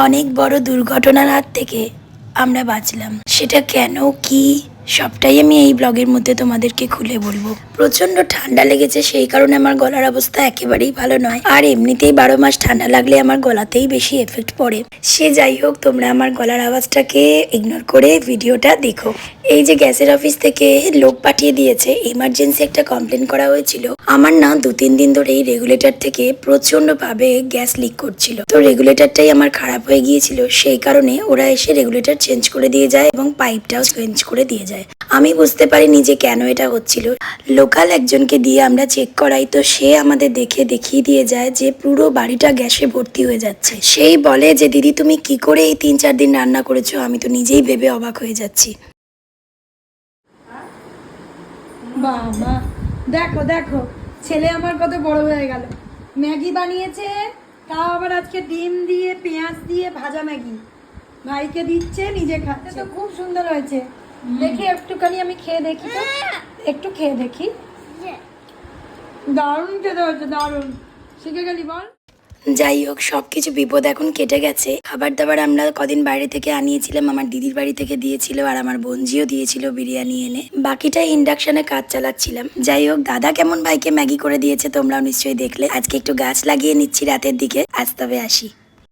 অনেক বড় দুর্ঘটনার হাত থেকে আমরা বাঁচলাম। সেটা কেন, কি, সবটাই আমি এই ব্লগের মধ্যে তোমাদেরকে খুলে বলবো। প্রচন্ড ঠান্ডা লেগেছে, সেই কারণে আমার গলার অবস্থা একেবারেই ভালো নয়। আর এমনিতেই 12 মাস ঠান্ডা লাগলে আমার গলাতেই বেশি এফেক্ট পড়ে। সে যাই হোক, তোমরা আমার গলার আওয়াজটাকে ইগনোর করে ভিডিওটা দেখো। এই যে গ্যাসের অফিস থেকে লোক পাঠিয়ে দিয়েছে, এমার্জেন্সি একটা কমপ্লেন করা হয়েছিল। আমার না 2-3 দিন ধরে এই রেগুলেটর থেকে প্রচন্ড ভাবে গ্যাস লিক করছিল। তো রেগুলেটরটাই আমার খারাপ হয়ে গিয়েছিল, সেই কারণে ওরা এসে রেগুলেটর চেঞ্জ করে দিয়ে যায় এবং পাইপটাও চেঞ্জ করে দিয়ে যায়। আমি বুঝতে পারিনি যে কেন এটা হচ্ছিল। লোকাল একজনকে দিয়ে আমরা চেক করাই, তো সে আমাদের দেখে দেখিয়ে দিয়ে যায় যে পুরো বাড়িটা গ্যাসে ভর্তি হয়ে যাচ্ছে। সেই বলে যে দিদি তুমি কি করে এই 3-4 দিন রান্না করেছো, আমি তো নিজেই ভেবে অবাক হয়ে যাচ্ছি। বাবা, দেখো দেখো ছেলে আমার কত বড় হয়ে গেল। ম্যাগি বানিয়েছে, তাও আবার আজকে ডিম দিয়ে পেঁয়াজ দিয়ে ভাজা ম্যাগি। ভাইকে দিচ্ছে, নিজে খাচ্ছে। তো খুব সুন্দর হয়েছে। দেখি একটুখানি আমি খেয়ে দেখি তো, একটু খেয়ে দেখি। দারুণ খেতে হয়েছে, দারুণ। শিখে গেলি বল। যাই হোক, সবকিছু বিপদ এখন কেটে গেছে। খাবার দাবার আমরা কদিন বাইরে থেকে আনিয়েছিলাম, আমার দিদির বাড়ি থেকে দিয়েছিল, আর আমার বোনজিও দিয়েছিল বিরিয়ানি এনে। বাকিটা ইন্ডাকশনে কাজ চালাচ্ছিলাম। যাই হোক, দাদা কেমন ভাইকে ম্যাগি করে দিয়েছে তোমরাও নিশ্চয়ই দেখলে। আজকে একটু গাছ লাগিয়ে নিচ্ছি রাতের দিকে। আজ তবে আসি।